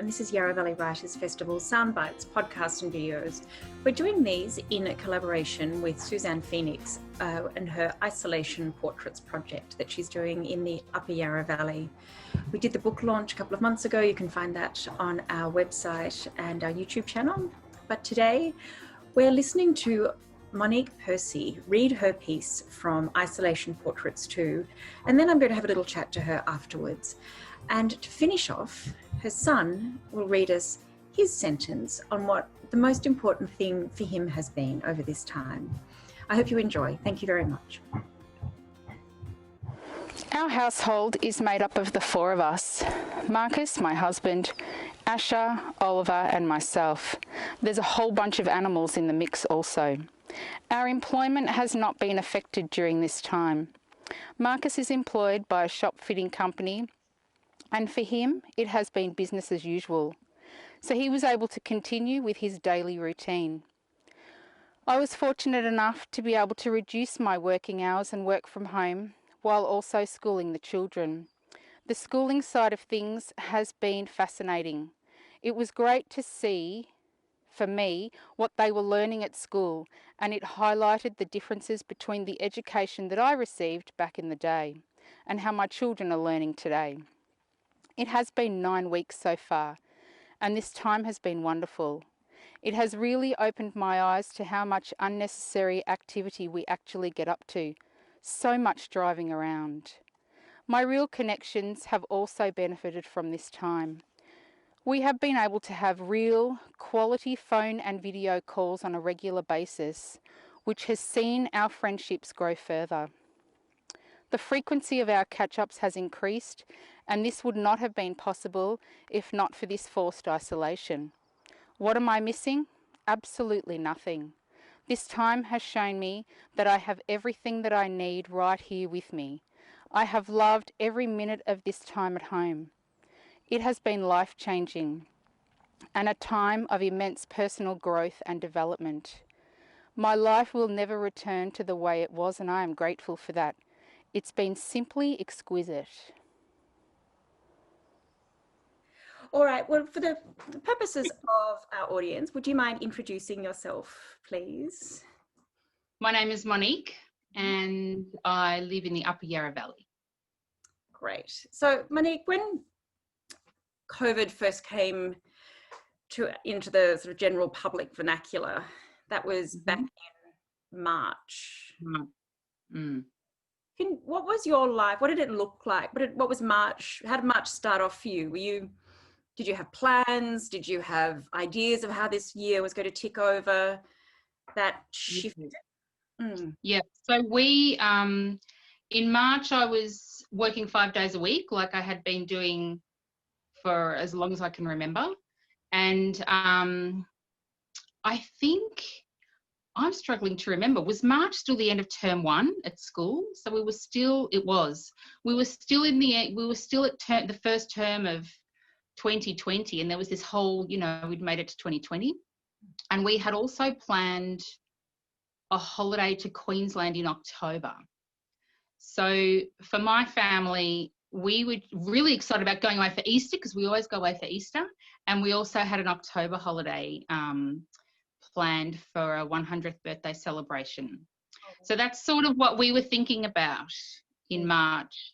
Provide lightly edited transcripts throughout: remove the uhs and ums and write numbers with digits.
and this is Yarra Valley Writers Festival Soundbites, podcasts and videos. We're doing these in a collaboration with Suzanne Phoenix and her isolation portraits project that she's doing in the Upper Yarra Valley. We did the book launch a couple of months ago. You can find that on our website and our YouTube channel. But today we're listening to Monique Percy read her piece from Isolation Portraits 2, and then I'm going to have a little chat to her afterwards. And to finish off, her son will read us his sentence on what the most important thing for him has been over this time. I hope you enjoy. Thank you very much. Our household is made up of the four of us: Marcus, my husband, Asher, Oliver and myself. There's a whole bunch of animals in the mix also. Our employment has not been affected during this time. Marcus is employed by a shop fitting company, and for him it has been business as usual. So he was able to continue with his daily routine. I was fortunate enough to be able to reduce my working hours and work from home while also schooling the children. The schooling side of things has been fascinating. It was great to see, for me, what they were learning at school, and it highlighted the differences between the education that I received back in the day and how my children are learning today. It has been 9 weeks so far, and this time has been wonderful. It has really opened my eyes to how much unnecessary activity we actually get up to. So much driving around. My real connections have also benefited from this time. We have been able to have real, quality phone and video calls on a regular basis, which has seen our friendships grow further. The frequency of our catch-ups has increased, and this would not have been possible if not for this forced isolation. What am I missing? Absolutely nothing. This time has shown me that I have everything that I need right here with me. I have loved every minute of this time at home. It has been life-changing and a time of immense personal growth and development. My life will never return to the way it was, and I am grateful for that. It's been simply exquisite. All right, well, for the purposes of our audience, would you mind introducing yourself, please? My name is Monique and I live in the Upper Yarra Valley. Great. So, Monique, when COVID first came into the sort of general public vernacular, that was back in March. What was your life? What did it look like? What was March? How did March start off for you? Did you have plans? Did you have ideas of how this year was going to tick over? That shifted? Yeah, so we, in March, I was working 5 days a week, like I had been doing for as long as I can remember. And I think I'm struggling to remember, was March still the end of term 1 at school? So we were still, we were still at the first term of 2020, and there was this whole, we'd made it to 2020. And we had also planned a holiday to Queensland in October. So for my family, we were really excited about going away for Easter, because we always go away for Easter. And we also had an October holiday planned for a 100th birthday celebration. So that's sort of what we were thinking about in March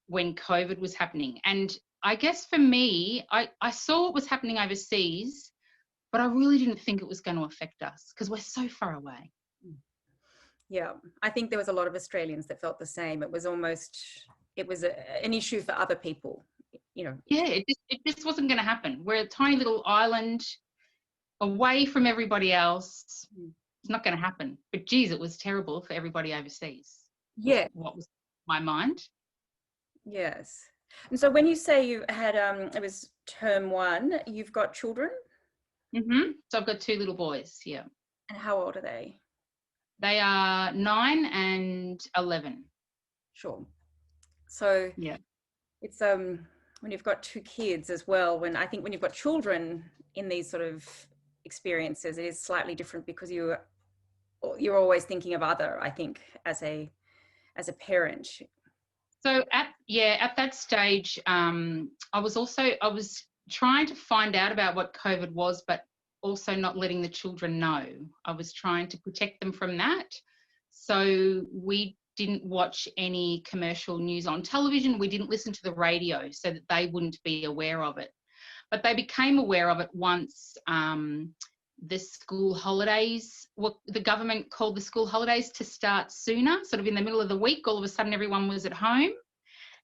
when COVID was happening. And I guess for me, I saw what was happening overseas, but I really didn't think it was going to affect us because we're so far away. Yeah, I think there was a lot of Australians that felt the same. It was an issue for other people, Yeah, it just wasn't going to happen. We're a tiny little island away from everybody else. It's not going to happen. But geez, it was terrible for everybody overseas. Yeah. What was my mind? Yes. And so when you say you had, it was term 1, you've got children? So I've got 2 little boys, yeah. And how old are they? They are 9 and 11. Sure. So yeah, it's when you've got 2 kids as well, when you've got children in these sort of experiences, it is slightly different because you're always thinking of other, I think, as a parent. So at that stage, I was trying to find out about what COVID was, but also not letting the children know. I was trying to protect them from that. So we didn't watch any commercial news on television. We didn't listen to the radio so that they wouldn't be aware of it. But they became aware of it once the school holidays, the government called the school holidays to start sooner, sort of in the middle of the week. All of a sudden everyone was at home,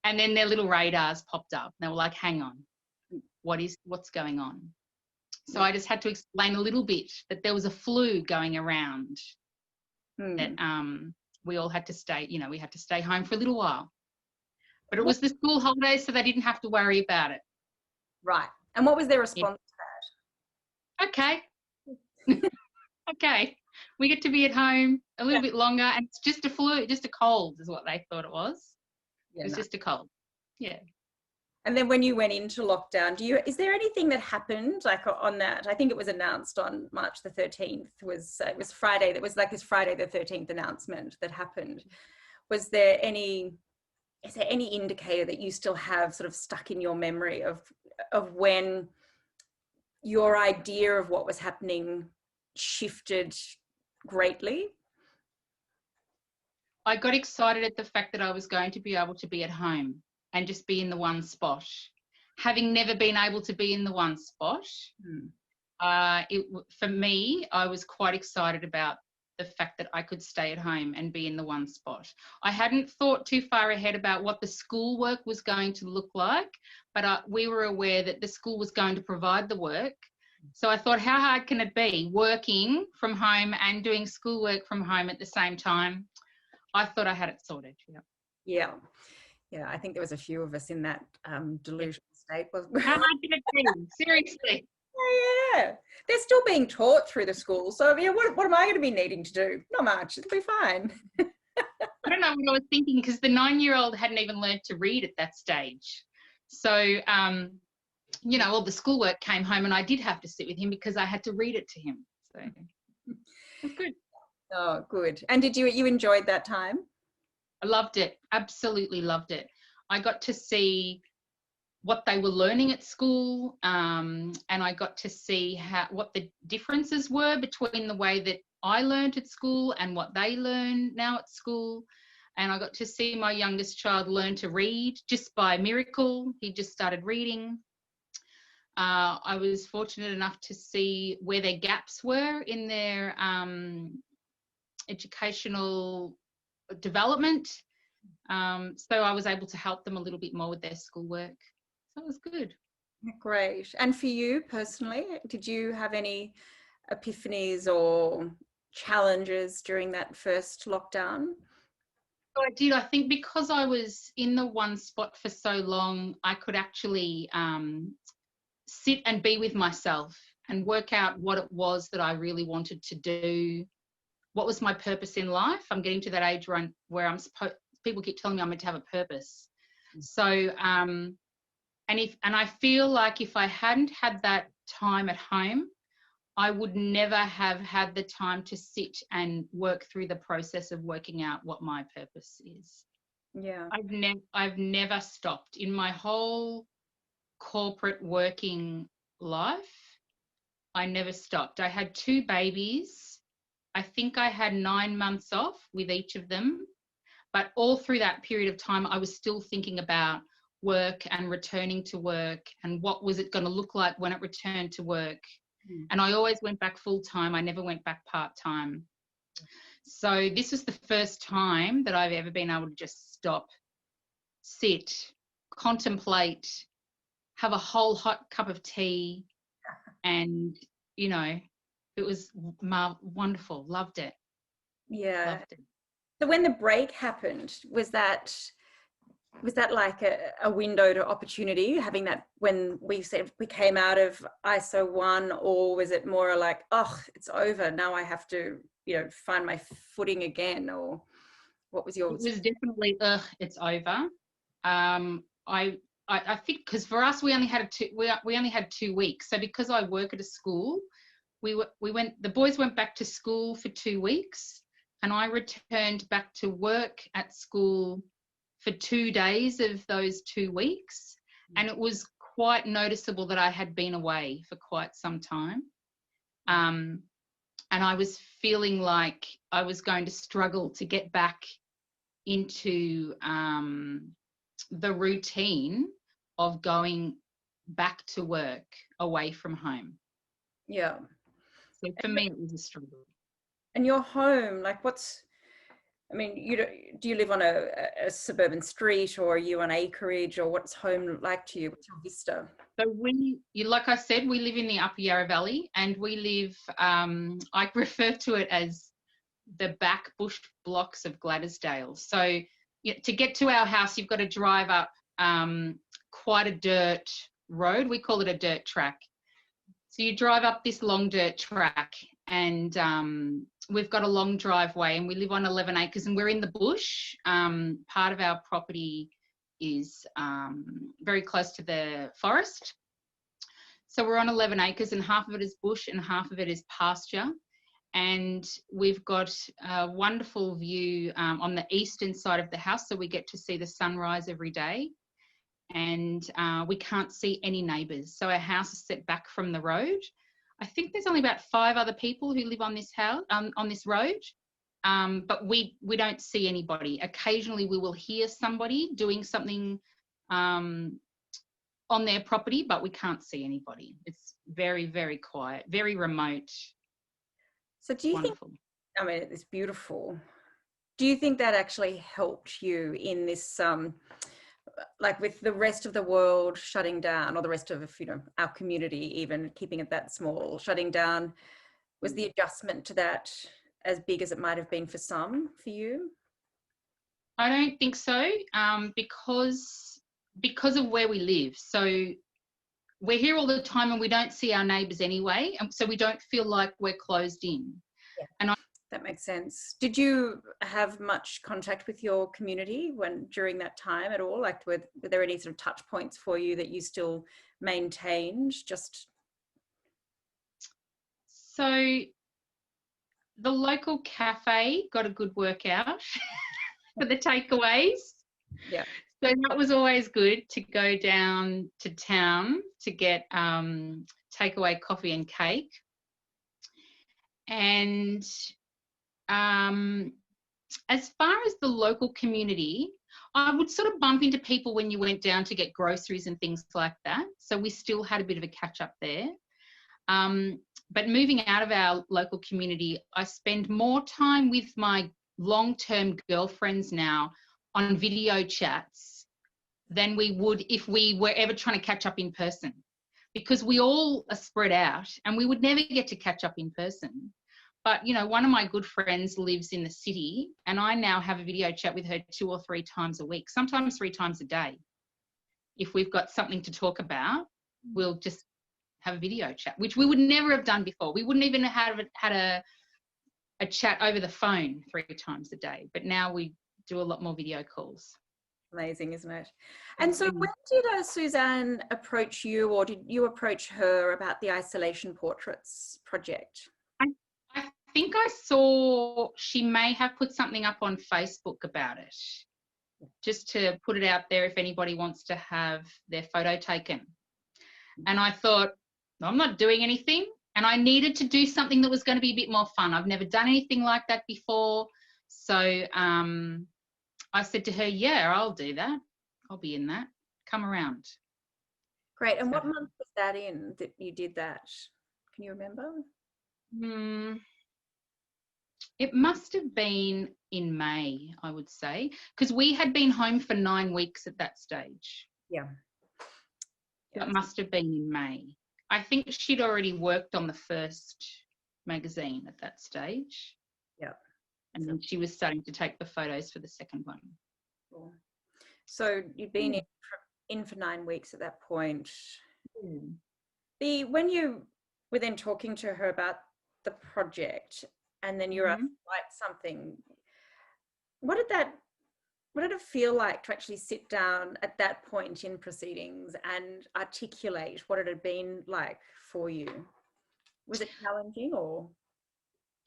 and then their little radars popped up. They were like, hang on, what's going on? So I just had to explain a little bit that there was a flu going around, that we all had to stay, we had to stay home for a little while. But it was the school holidays, so they didn't have to worry about it. Right. And what was their response to that? Okay. Okay. We get to be at home a little bit longer, and it's just a flu, just a cold is what they thought it was. It was just a cold. Yeah. And then when you went into lockdown, is there anything that happened like on that? I think it was announced on March the 13th. It was Friday. That was like this Friday the 13th announcement that happened. Is there any indicator that you still have sort of stuck in your memory of when your idea of what was happening shifted greatly? I got excited at the fact that I was going to be able to be at home and just be in the one spot. Having never been able to be in the one spot, for me, I was quite excited about the fact that I could stay at home and be in the one spot. I hadn't thought too far ahead about what the schoolwork was going to look like, but we were aware that the school was going to provide the work. So I thought, how hard can it be working from home and doing schoolwork from home at the same time? I thought I had it sorted. Yeah. I think there was a few of us in that delusional state. How hard can it be? Seriously. Yeah. They're still being taught through the school. So what am I going to be needing to do? Not much. It'll be fine. I don't know what I was thinking, because the 9-year-old hadn't even learned to read at that stage. So, all the schoolwork came home and I did have to sit with him because I had to read it to him. So it was good. Oh, good. And did you enjoyed that time? I loved it. Absolutely loved it. I got to see what they were learning at school, and I got to see what the differences were between the way that I learned at school and what they learn now at school. And I got to see my youngest child learn to read just by miracle. He just started reading. I was fortunate enough to see where their gaps were in their educational development. So I was able to help them a little bit more with their schoolwork. So it was good. Great. And for you personally, did you have any epiphanies or challenges during that first lockdown? I did. I think because I was in the one spot for so long, I could actually sit and be with myself and work out what it was that I really wanted to do. What was my purpose in life? I'm getting to that age where I'm supposed. People keep telling me I'm meant to have a purpose. So, and I feel like if I hadn't had that time at home, I would never have had the time to sit and work through the process of working out what my purpose is. Yeah. I've never stopped in my whole corporate working life. I never stopped. I had 2 babies. I think I had 9 months off with each of them. But all through that period of time, I was still thinking about work and returning to work and what was it going to look like when it returned to work. And I always went back full-time. I never went back part-time. So this was the first time that I've ever been able to just stop, sit, contemplate, have a whole hot cup of tea, and, it was wonderful. Loved it. Yeah. Loved it. So when the break happened, was that like a window to opportunity, having that when we said we came out of ISO 1, or was it more like, oh, it's over, now I have to, find my footing again, or what was yours? It was definitely, it's over. I think because for us we only had 2 weeks. So because I work at a school, the boys went back to school for 2 weeks, and I returned back to work at school for 2 days of those 2 weeks. And it was quite noticeable that I had been away for quite some time. And I was feeling like I was going to struggle to get back into the routine of going back to work away from home. Yeah. So for me, it was a struggle. And your home, like do you live on a suburban street, or are you on acreage, or what's home like to you? What's your vista? So like I said, we live in the Upper Yarra Valley, and we live, I refer to it as the back bush blocks of Gladysdale. So to get to our house, you've got to drive up quite a dirt road. We call it a dirt track. So you drive up this long dirt track, and we've got a long driveway, and we live on 11 acres, and we're in the bush. Part of our property is very close to the forest. So we're on 11 acres, and half of it is bush and half of it is pasture. And we've got a wonderful view on the eastern side of the house, so we get to see the sunrise every day. And we can't see any neighbours. So our house is set back from the road. I think there's only about 5 other people who live on this house, on this road, but we don't see anybody. Occasionally we will hear somebody doing something on their property, but we can't see anybody. It's very, very quiet, very remote. So do you think, it's beautiful. Do you think that actually helped you in this, like with the rest of the world shutting down, or the rest of, our community, even keeping it that small, shutting down, was the adjustment to that as big as it might have been for some, for you? I don't think so, because of where we live. So we're here all the time and we don't see our neighbours anyway, and so we don't feel like we're closed in. Yeah. And that makes sense. Did you have much contact with your community during that time at all? Like, were there any sort of touch points for you that you still maintained? So the local cafe got a good workout for the takeaways. Yeah. So that was always good, to go down to town to get takeaway coffee and cake. And as far as the local community, I would sort of bump into people when you went down to get groceries and things like that. So we still had a bit of a catch up there. But moving out of our local community, I spend more time with my long-term girlfriends now on video chats than we would if we were ever trying to catch up in person, because we all are spread out and we would never get to catch up in person. But, one of my good friends lives in the city, and I now have a video chat with her 2 or 3 times a week, sometimes 3 times a day. If we've got something to talk about, we'll just have a video chat, which we would never have done before. We wouldn't even have had a chat over the phone 3 times a day, but now we do a lot more video calls. Amazing, isn't it? And so when did Suzanne approach you, or did you approach her about the Isolation Portraits project? I think I saw she may have put something up on Facebook about it, just to put it out there if anybody wants to have their photo taken. And I thought, I'm not doing anything, and I needed to do something that was going to be a bit more fun. I've never done anything like that before. So I said to her, yeah, I'll do that. I'll be in that. Come around. Great. And what month was that in that you did that? Can you remember? It must have been in May, I would say, because we had been home for 9 weeks at that stage. Yeah. It must have been in May. I think she'd already worked on the first magazine at that stage. Yeah. And then she was starting to take the photos for the second one. Cool. So you'd been in for 9 weeks at that point. When you were then talking to her about the project, and then you're asked to write something, what did it feel like to actually sit down at that point in proceedings and articulate what it had been like for you? Was it challenging, or?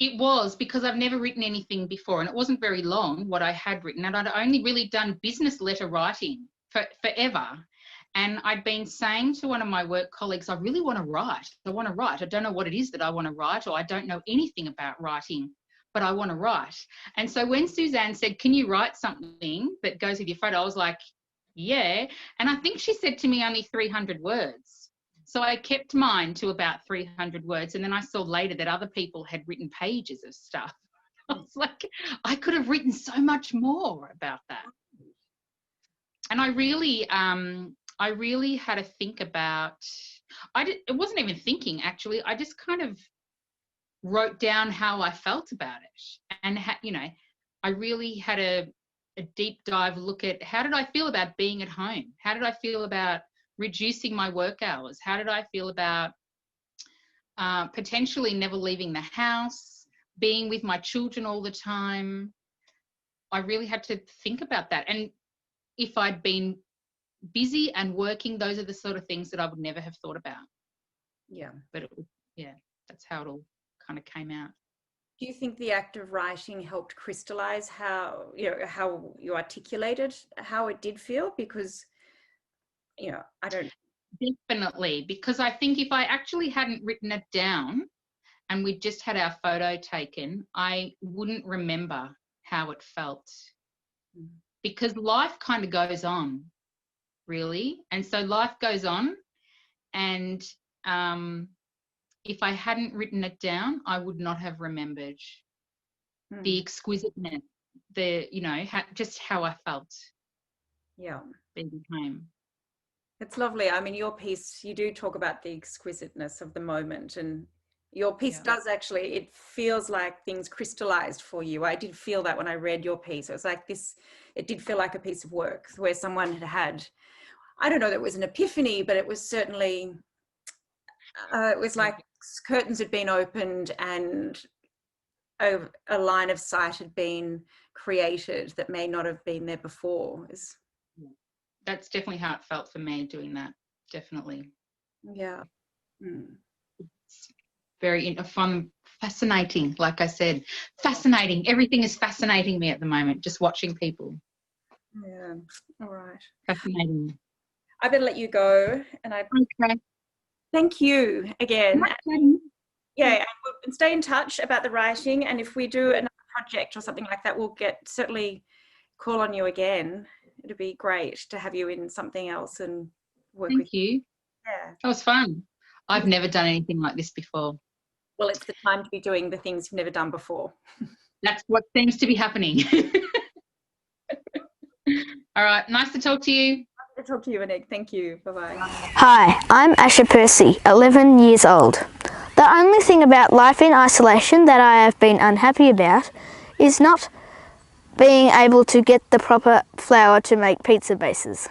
It was, because I've never written anything before, and it wasn't very long what I had written, and I'd only really done business letter writing forever. And I'd been saying to one of my work colleagues, I really want to write. I want to write. I don't know what it is that I want to write, or I don't know anything about writing, but I want to write. And so when Suzanne said, can you write something that goes with your photo? I was like, yeah. And I think she said to me only 300 words. So I kept mine to about 300 words. And then I saw later that other people had written pages of stuff. I was like, I could have written so much more about that. And I really had to think about, it wasn't even thinking actually, I just kind of wrote down how I felt about it. And, I really had a deep dive look at how did I feel about being at home? How did I feel about reducing my work hours? How did I feel about potentially never leaving the house, being with my children all the time? I really had to think about that. And if I'd been busy and working, those are the sort of things that I would never have thought about. Yeah. But it was, that's how it all kind of came out. Do you think the act of writing helped crystallize how you articulated how it did feel? Because, I don't. Definitely, because I think if I actually hadn't written it down and we just had our photo taken, I wouldn't remember how it felt. Because life kind of goes on, really. And so life goes on. And if I hadn't written it down, I would not have remembered the exquisiteness, just how I felt. Yeah. Being home. It's lovely. I mean, your piece, you do talk about the exquisiteness of the moment, and your piece does actually, it feels like things crystallized for you. I did feel that when I read your piece. It was like this, it did feel like a piece of work where someone had, I don't know that it was an epiphany, but it was certainly, it was like curtains had been opened and a line of sight had been created that may not have been there before. That's definitely how it felt for me doing that. Definitely. Yeah. It's very fun, fascinating. Like I said, fascinating. Everything is fascinating me at the moment. Just watching people. Yeah. All right. Fascinating. I better let you go, and okay. Thank you again. Yeah, and stay in touch about the writing, and if we do another project or something like that, we'll certainly call on you again. It'd be great to have you in something else and work with you. Thank you. Yeah. That was fun. I've never done anything like this before. Well, it's the time to be doing the things you've never done before. That's what seems to be happening. All right. Nice to talk to you. Nice to talk to you, Monique. Thank you. Bye-bye. Hi, I'm Asha Percy, 11 years old. The only thing about life in isolation that I have been unhappy about is not being able to get the proper flour to make pizza bases.